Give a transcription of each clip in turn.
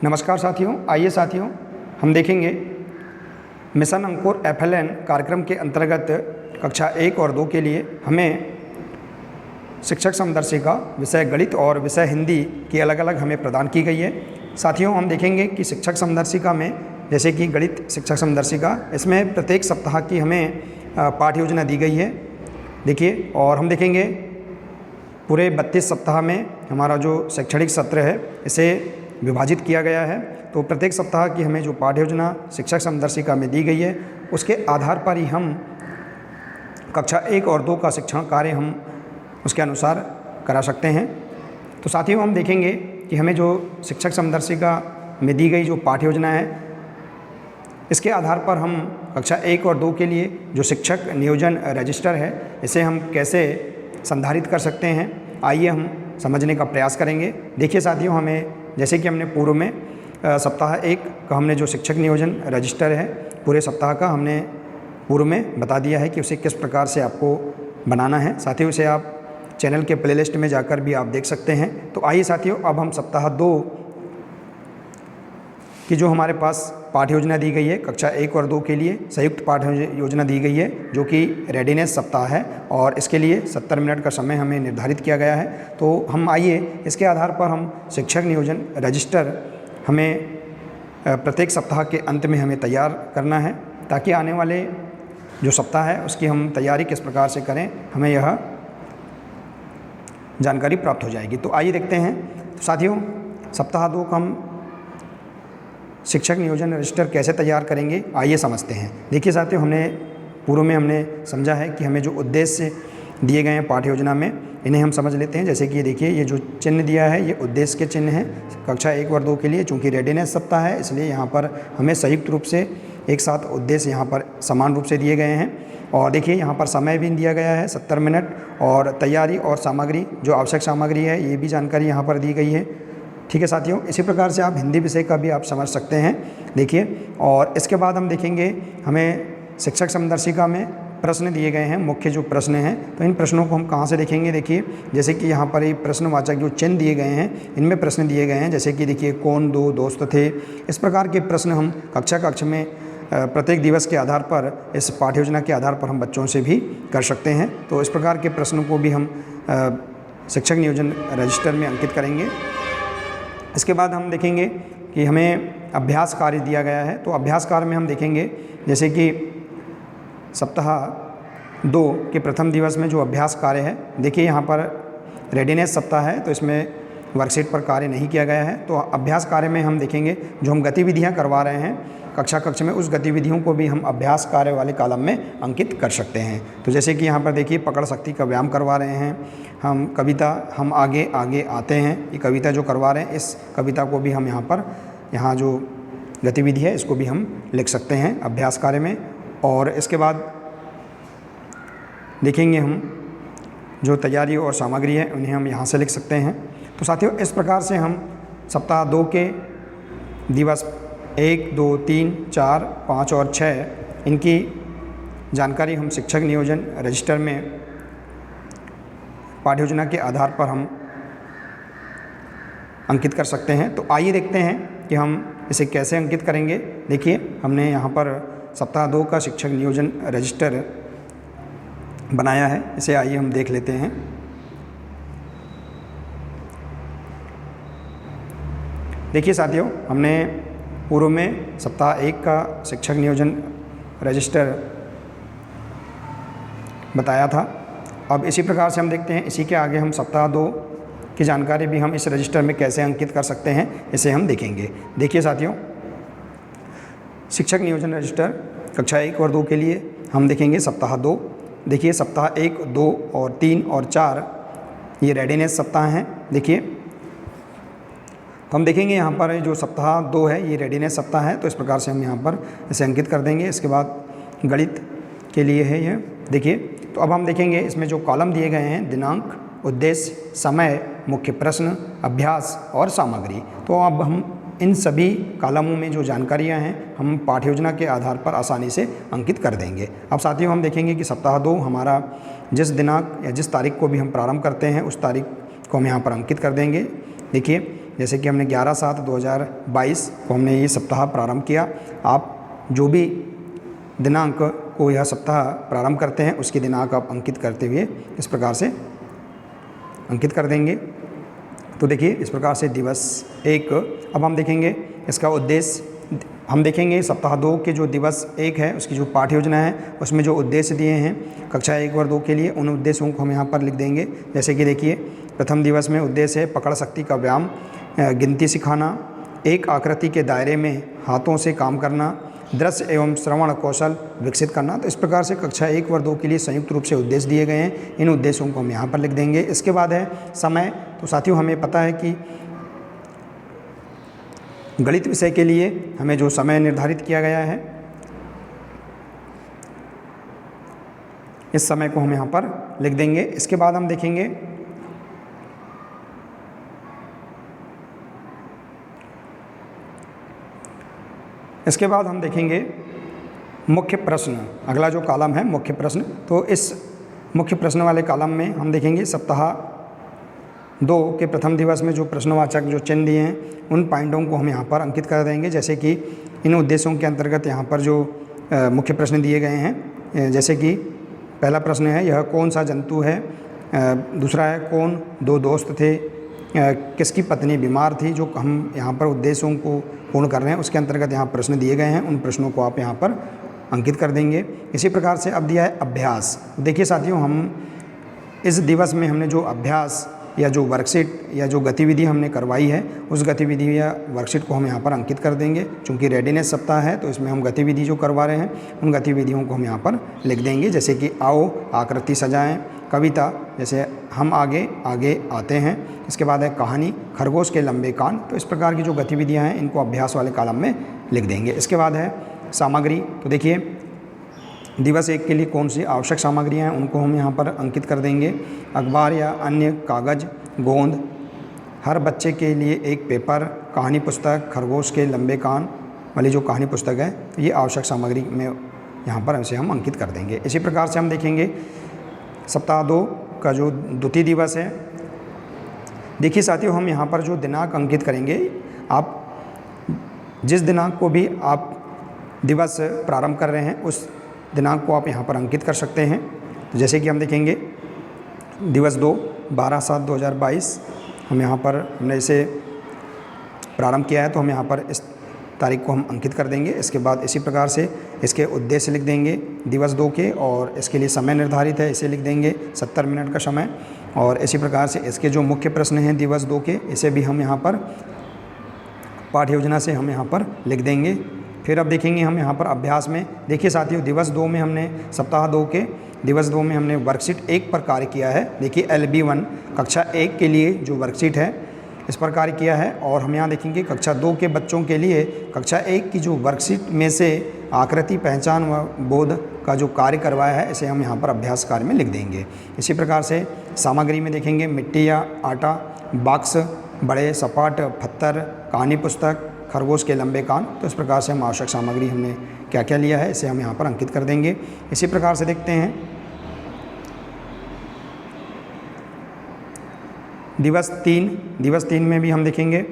नमस्कार साथियों, आइए साथियों हम देखेंगे मिशन अंकुर FLN कार्यक्रम के अंतर्गत कक्षा 1 और 2 के लिए हमें शिक्षक समदर्शिका विषय गणित और विषय हिंदी की अलग अलग हमें प्रदान की गई है। साथियों हम देखेंगे कि शिक्षक समदर्शिका में जैसे कि गणित शिक्षक समदर्शिका, इसमें प्रत्येक सप्ताह की हमें पाठ्य योजना दी गई है। देखिए, और हम देखेंगे पूरे 32 सप्ताह में हमारा जो शैक्षणिक सत्र है इसे विभाजित किया गया है। तो प्रत्येक सप्ताह की हमें जो पाठ्य योजना शिक्षक समदर्शिका में दी गई है उसके आधार पर ही हम कक्षा 1 और 2 का शिक्षण कार्य हम उसके अनुसार करा सकते हैं। तो साथियों हम देखेंगे कि हमें जो शिक्षक समदर्शिका में दी गई जो पाठ्य योजना है इसके आधार पर हम कक्षा 1 और 2 के लिए जो शिक्षक नियोजन रजिस्टर है इसे हम कैसे संधारित कर सकते हैं, आइए हम समझने का प्रयास करेंगे। देखिए साथियों, हमें जैसे कि हमने पूर्व में सप्ताह 1 का हमने जो शिक्षक नियोजन रजिस्टर है पूरे सप्ताह का हमने पूर्व में बता दिया है कि उसे किस प्रकार से आपको बनाना है। साथियों उसे आप चैनल के प्लेलिस्ट में जाकर भी आप देख सकते हैं। तो आइए साथियों, अब हम सप्ताह 2 की जो हमारे पास पाठ्य योजना दी गई है कक्षा 1 और 2 के लिए संयुक्त पाठ्य योजना दी गई है जो कि रेडीनेस सप्ताह है और इसके लिए 70 मिनट का समय हमें निर्धारित किया गया है। तो हम आइए इसके आधार पर हम शिक्षक नियोजन रजिस्टर हमें प्रत्येक सप्ताह के अंत में हमें तैयार करना है ताकि आने वाले जो सप्ताह है उसकी हम तैयारी किस प्रकार से करें हमें यह जानकारी प्राप्त हो जाएगी। तो आइए देखते हैं। तो साथियों सप्ताह 2 का हम शिक्षक नियोजन रजिस्टर कैसे तैयार करेंगे आइए समझते हैं। देखिए साथियों, हमने पूर्व में हमने समझा है कि हमें जो उद्देश्य दिए गए हैं पाठ्य योजना में इन्हें हम समझ लेते हैं। जैसे कि देखिए ये जो चिन्ह दिया है ये उद्देश्य के चिन्ह हैं कक्षा 1 और 2 के लिए। चूँकि रेडीनेस सप्ताह है इसलिए यहाँ पर हमें संयुक्त रूप से एक साथ उद्देश्य यहाँ पर समान रूप से दिए गए हैं। और देखिए यहाँ पर समय भी दिया गया है 70 मिनट और तैयारी और सामग्री जो आवश्यक सामग्री है ये भी जानकारी यहाँ पर दी गई है। ठीक है साथियों, इसी प्रकार से आप हिंदी विषय का भी आप समझ सकते हैं। देखिए, और इसके बाद हम देखेंगे हमें शिक्षक समदर्शिका में प्रश्न दिए गए हैं, मुख्य जो प्रश्न हैं। तो इन प्रश्नों को हम कहाँ से देखेंगे, देखिए जैसे कि यहाँ पर ये प्रश्नवाचक जो चिन्ह दिए गए हैं इनमें प्रश्न दिए गए हैं। जैसे कि देखिए कौन दो दोस्त थे, इस प्रकार के प्रश्न हम कक्षा में प्रत्येक दिवस के आधार पर इस पाठ्य योजना के आधार पर हम बच्चों से भी कर सकते हैं। तो इस प्रकार के प्रश्नों को भी हम शिक्षक नियोजन रजिस्टर में अंकित करेंगे। इसके बाद हम देखेंगे कि हमें अभ्यास कार्य दिया गया है। तो अभ्यास कार्य में हम देखेंगे जैसे कि सप्ताह 2 के प्रथम दिवस में जो अभ्यास कार्य है, देखिए यहाँ पर रेडीनेस सप्ताह है तो इसमें वर्कशीट पर कार्य नहीं किया गया है। तो अभ्यास कार्य में हम देखेंगे जो हम गतिविधियाँ करवा रहे हैं कक्षा में उस गतिविधियों को भी हम अभ्यास कार्य वाले कॉलम में अंकित कर सकते हैं। तो जैसे कि यहाँ पर देखिए पकड़ शक्ति का व्यायाम करवा रहे हैं हम, कविता हम आगे आगे आते हैं, ये कविता जो करवा रहे हैं इस कविता को भी हम यहाँ जो गतिविधि है इसको भी हम लिख सकते हैं अभ्यास कार्य में। और इसके बाद देखेंगे हम जो तैयारी और सामग्री है उन्हें हम यहाँ से लिख सकते हैं। तो साथियों इस प्रकार से हम सप्ताह 2 के दिवस 1, 2, 3, 4, 5 और 6 इनकी जानकारी हम शिक्षक नियोजन रजिस्टर में पाठ्य योजना के आधार पर हम अंकित कर सकते हैं। तो आइए देखते हैं कि हम इसे कैसे अंकित करेंगे। देखिए हमने यहाँ पर सप्ताह 2 का शिक्षक नियोजन रजिस्टर बनाया है, इसे आइए हम देख लेते हैं। देखिए साथियों, हमने पूर्व में सप्ताह 1 का शिक्षक नियोजन रजिस्टर बताया था। अब इसी प्रकार से हम देखते हैं इसी के आगे हम सप्ताह 2 की जानकारी भी हम इस रजिस्टर में कैसे अंकित कर सकते हैं इसे हम देखेंगे। देखिए साथियों, शिक्षक नियोजन रजिस्टर कक्षा 1 और 2 के लिए हम देखेंगे सप्ताह 2। देखिए सप्ताह 1, 2 और 3 और 4 ये रेडीनेस सप्ताह हैं। देखिए तो हम देखेंगे यहाँ पर जो सप्ताह 2 है ये रेडीनेस सप्ताह है, तो इस प्रकार से हम यहाँ पर इसे अंकित कर देंगे। इसके बाद गणित के लिए है ये। देखिए तो अब हम देखेंगे इसमें जो कॉलम दिए गए हैं दिनांक, उद्देश्य, समय, मुख्य प्रश्न, अभ्यास और सामग्री। तो अब हम इन सभी कॉलमों में जो जानकारियाँ हैं हम पाठ्य योजना के आधार पर आसानी से अंकित कर देंगे। अब साथियों हम देखेंगे कि सप्ताह 2 हमारा जिस दिनांक या जिस तारीख को भी हम प्रारंभ करते हैं उस तारीख को हम यहाँ पर अंकित कर देंगे। देखिए जैसे कि हमने 11/7/2022 को हमने ये सप्ताह प्रारंभ किया। आप जो भी दिनांक को यह सप्ताह प्रारंभ करते हैं उसकी दिनांक आप अंकित करते हुए इस प्रकार से अंकित कर देंगे। तो देखिए इस प्रकार से दिवस 1, अब हम देखेंगे इसका उद्देश्य। हम देखेंगे सप्ताह 2 के जो दिवस 1 है उसकी जो पाठ्य योजना है उसमें जो उद्देश्य दिए हैं कक्षा 1 और 2 के लिए, उन उद्देश्यों को हम यहाँ पर लिख देंगे। जैसे कि देखिए प्रथम दिवस में उद्देश्य है पकड़ शक्ति का व्यायाम, गिनती सिखाना, एक आकृति के दायरे में हाथों से काम करना, दृश्य एवं श्रवण कौशल विकसित करना। तो इस प्रकार से कक्षा 1 और 2 के लिए संयुक्त रूप से उद्देश्य दिए गए हैं। इन उद्देश्यों को हम यहाँ पर लिख देंगे। इसके बाद है समय। तो साथियों हमें पता है कि गणित विषय के लिए हमें जो समय निर्धारित किया गया है इस समय को हम यहाँ पर लिख देंगे। इसके बाद हम देखेंगे मुख्य प्रश्न। अगला जो कॉलम है मुख्य प्रश्न, तो इस मुख्य प्रश्न वाले कॉलम में हम देखेंगे सप्ताह 2 के प्रथम दिवस में जो प्रश्नवाचक जो चिन्ह दिए हैं उन पॉइंटों को हम यहाँ पर अंकित कर देंगे। जैसे कि इन उद्देश्यों के अंतर्गत यहाँ पर जो मुख्य प्रश्न दिए गए हैं, जैसे कि पहला प्रश्न है यह कौन सा जंतु है, दूसरा है कौन 2 दोस्त थे, किसकी पत्नी बीमार थी। जो हम यहाँ पर उद्देश्यों को पूर्ण कर रहे हैं उसके अंतर्गत यहाँ प्रश्न दिए गए हैं, उन प्रश्नों को आप यहाँ पर अंकित कर देंगे। इसी प्रकार से अब दिया है अभ्यास। देखिए साथियों हम इस दिवस में हमने जो अभ्यास या जो वर्कशीट या जो गतिविधि हमने करवाई है उस गतिविधि या वर्कशीट को हम यहाँ पर अंकित कर देंगे। चूँकि रेडीनेस सप्ताह है तो इसमें हम गतिविधि जो करवा रहे हैं उन गतिविधियों को हम यहाँ पर लिख देंगे। जैसे कि आओ आकृति सजाएं, कविता जैसे हम आगे आगे आते हैं। इसके बाद है कहानी खरगोश के लंबे कान। तो इस प्रकार की जो गतिविधियाँ हैं इनको अभ्यास वाले कॉलम में लिख देंगे। इसके बाद है सामग्री। तो देखिए दिवस 1 के लिए कौन सी आवश्यक सामग्रियाँ हैं उनको हम यहाँ पर अंकित कर देंगे। अखबार या अन्य कागज़, गोंद, हर बच्चे के लिए एक पेपर, कहानी पुस्तक, खरगोश के लंबे कान वाली जो कहानी पुस्तक है तो ये आवश्यक सामग्री में यहाँ पर इसे हम अंकित कर देंगे। इसी प्रकार से हम देखेंगे सप्ताह 2 का जो द्वितीय दिवस है। देखिए साथियों हम यहाँ पर जो दिनांक अंकित करेंगे, आप जिस दिनांक को भी आप दिवस प्रारंभ कर रहे हैं उस दिनांक को आप यहाँ पर अंकित कर सकते हैं। तो जैसे कि हम देखेंगे दिवस 2 12/7/2022 हम यहाँ पर हमने इसे प्रारंभ किया है तो हम यहाँ पर इस तारीख को हम अंकित कर देंगे। इसके बाद इसी प्रकार से इसके उद्देश्य लिख देंगे दिवस 2 के, और इसके लिए समय निर्धारित है इसे लिख देंगे 70 मिनट का समय। और इसी प्रकार से इसके जो मुख्य प्रश्न हैं दिवस 2 के इसे भी हम यहाँ पर पाठ्य योजना से हम यहाँ पर लिख देंगे। फिर अब देखेंगे हम यहाँ पर अभ्यास में। देखिए साथियों दिवस 2 में हमने सप्ताह 2 के दिवस 2 में हमने वर्कशीट 1 पर कार्य किया है। देखिए LB1 कक्षा 1 के लिए जो वर्कशीट है इस पर कार्य किया है। और हम यहाँ देखेंगे कक्षा 2 के बच्चों के लिए कक्षा 1 की जो वर्कशीट में से आकृति पहचान व बोध का जो कार्य करवाया है इसे हम यहाँ पर अभ्यास कार्य में लिख देंगे। इसी प्रकार से सामग्री में देखेंगे मिट्टी या आटा, बॉक्स, बड़े सपाट पत्थर, कहानी पुस्तक, खरगोश के लंबे कान। तो इस प्रकार से हम आवश्यक सामग्री हमने क्या क्या लिया है इसे हम यहाँ पर अंकित कर देंगे। इसी प्रकार से देखते हैं दिवस 3 में भी हम देखेंगे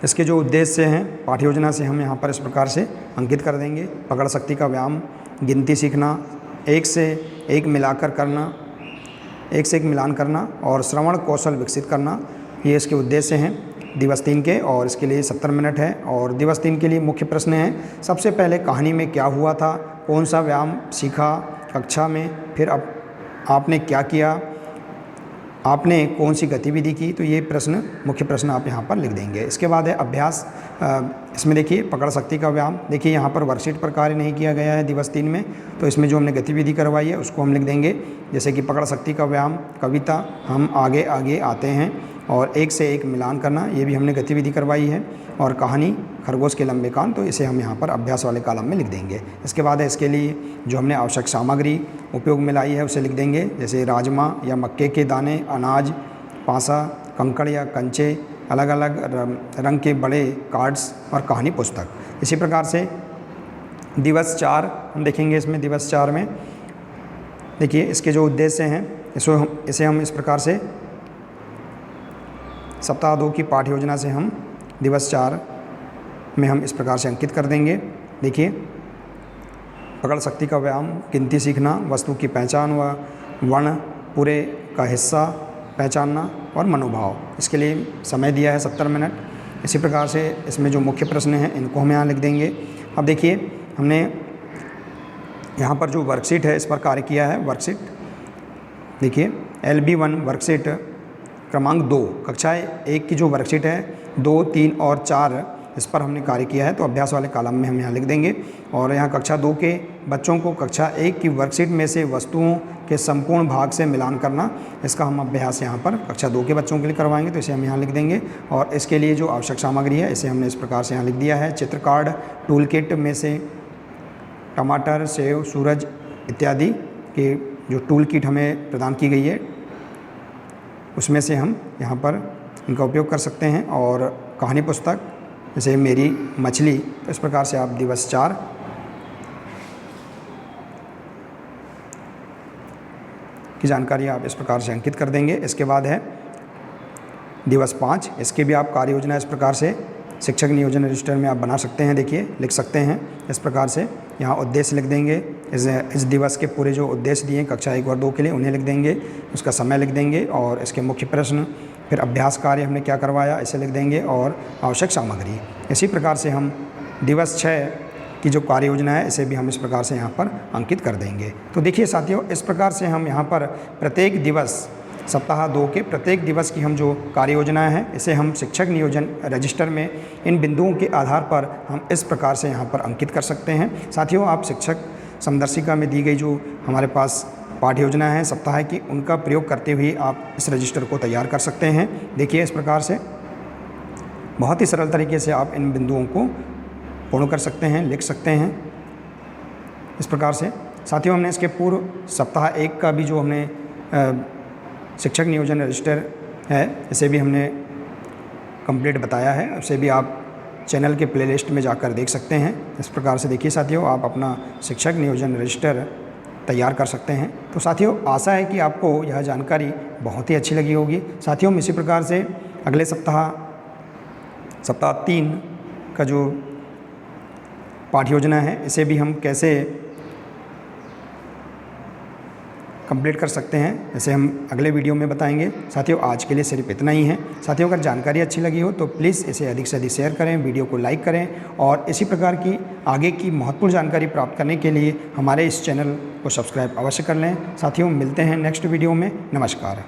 इसके जो उद्देश्य हैं पाठ्य योजना से हम यहाँ पर इस प्रकार से अंकित कर देंगे। पकड़ शक्ति का व्यायाम, गिनती सीखना, एक से एक मिलान करना और श्रवण कौशल विकसित करना, ये इसके उद्देश्य हैं दिवस 3 के। और इसके लिए 70 मिनट है। और दिवस 3 के लिए मुख्य प्रश्न हैं सबसे पहले कहानी में क्या हुआ था, कौन सा व्यायाम सीखा कक्षा में, फिर अब आपने क्या किया, आपने कौन सी गतिविधि की। तो ये प्रश्न मुख्य प्रश्न आप यहाँ पर लिख देंगे। इसके बाद है अभ्यास। इसमें देखिए पकड़ शक्ति का व्यायाम। देखिए यहाँ पर वर्कशीट पर कार्य नहीं किया गया है दिवस 3 में, तो इसमें जो हमने गतिविधि करवाई है उसको हम लिख देंगे। जैसे कि पकड़ शक्ति का व्यायाम, कविता हम आगे आगे आते हैं और एक से एक मिलान करना, ये भी हमने गतिविधि करवाई है। और कहानी खरगोश के लंबे कान, तो इसे हम यहाँ पर अभ्यास वाले कॉलम में लिख देंगे। इसके बाद है इसके लिए जो हमने आवश्यक सामग्री उपयोग में लाई है उसे लिख देंगे। जैसे राजमा या मक्के के दाने, अनाज, पासा, कंकड़ या कंचे, अलग अलग रंग के बड़े कार्ड्स और कहानी पुस्तक। इसी प्रकार से दिवस 4 हम देखेंगे। इसमें दिवस 4 में देखिए इसके जो उद्देश्य हैं इसे हम इस प्रकार से सप्ताह 2 की पाठ योजना से हम दिवस 4 में हम इस प्रकार से अंकित कर देंगे। देखिए, पकड़ शक्ति का व्यायाम, गिनती सीखना, वस्तु की पहचान व वर्ण पूरे का हिस्सा पहचानना और मनोभाव। इसके लिए समय दिया है 70 मिनट। इसी प्रकार से इसमें जो मुख्य प्रश्न हैं इनको हम यहाँ लिख देंगे। अब देखिए, हमने यहाँ पर जो वर्कशीट है इस पर कार्य किया है। वर्कशीट देखिए, LB1 वर्कशीट क्रमांक 2 कक्षा 1 की जो वर्कशीट है 2, 3 और 4 इस पर हमने कार्य किया है। तो अभ्यास वाले कॉलम में हम यहाँ लिख देंगे। और यहाँ कक्षा 2 के बच्चों को कक्षा 1 की वर्कशीट में से वस्तुओं के संपूर्ण भाग से मिलान करना, इसका हम अभ्यास यहाँ पर कक्षा 2 के बच्चों के लिए करवाएंगे। तो इसे हम यहाँ लिख देंगे। और इसके लिए जो आवश्यक सामग्री है इसे हमने इस प्रकार से यहाँ लिख दिया है। चित्र कार्ड, टूल किट में से टमाटर, सेव, सूरज इत्यादि के जो टूल किट हमें प्रदान की गई है उसमें से हम यहाँ पर इनका उपयोग कर सकते हैं। और कहानी पुस्तक जैसे मेरी मछली, तो इस प्रकार से आप दिवस 4 की जानकारी आप इस प्रकार से अंकित कर देंगे। इसके बाद है दिवस 5, इसके भी आप कार्य योजना इस प्रकार से शिक्षक नियोजन रजिस्टर में आप बना सकते हैं। देखिए, लिख सकते हैं इस प्रकार से। यहाँ उद्देश्य लिख देंगे, इस दिवस के पूरे जो उद्देश्य दिए कक्षा 1 और 2 के लिए उन्हें लिख देंगे, उसका समय लिख देंगे और इसके मुख्य प्रश्न, फिर अभ्यास कार्य हमने क्या करवाया इसे लिख देंगे और आवश्यक सामग्री। इसी प्रकार से हम दिवस 6 की जो कार्य योजना है इसे भी हम इस प्रकार से यहाँ पर अंकित कर देंगे। तो देखिए साथियों, इस प्रकार से हम यहाँ पर प्रत्येक दिवस, सप्ताह 2 के प्रत्येक दिवस की हम जो कार्य योजना है इसे हम शिक्षक नियोजन रजिस्टर में इन बिंदुओं के आधार पर हम इस प्रकार से यहाँ पर अंकित कर सकते हैं। साथियों, आप शिक्षक समदर्शिका में दी गई जो हमारे पास पाठ्य योजना है सप्ताह की, उनका प्रयोग करते हुए आप इस रजिस्टर को तैयार कर सकते हैं। देखिए, इस प्रकार से बहुत ही सरल तरीके से आप इन बिंदुओं को पूर्ण कर सकते हैं, लिख सकते हैं इस प्रकार से। साथियों, हमने इसके पूर्व सप्ताह 1 का भी जो हमने शिक्षक नियोजन रजिस्टर है इसे भी हमने कंप्लीट बताया है। उसे भी आप चैनल के प्लेलिस्ट में जाकर देख सकते हैं। इस प्रकार से देखिए साथियों, आप अपना शिक्षक नियोजन रजिस्टर तैयार कर सकते हैं। तो साथियों, आशा है कि आपको यह जानकारी बहुत ही अच्छी लगी होगी। साथियों, इसी प्रकार से अगले सप्ताह 3 का जो पाठ्य योजना है इसे भी हम कैसे कंप्लीट कर सकते हैं इसे हम अगले वीडियो में बताएंगे। साथियों, आज के लिए सिर्फ इतना ही है। साथियों, अगर जानकारी अच्छी लगी हो तो प्लीज़ इसे अधिक से अधिक शेयर करें, वीडियो को लाइक करें और इसी प्रकार की आगे की महत्वपूर्ण जानकारी प्राप्त करने के लिए हमारे इस चैनल को सब्सक्राइब अवश्य कर लें। साथियों, मिलते हैं नेक्स्ट वीडियो में। नमस्कार।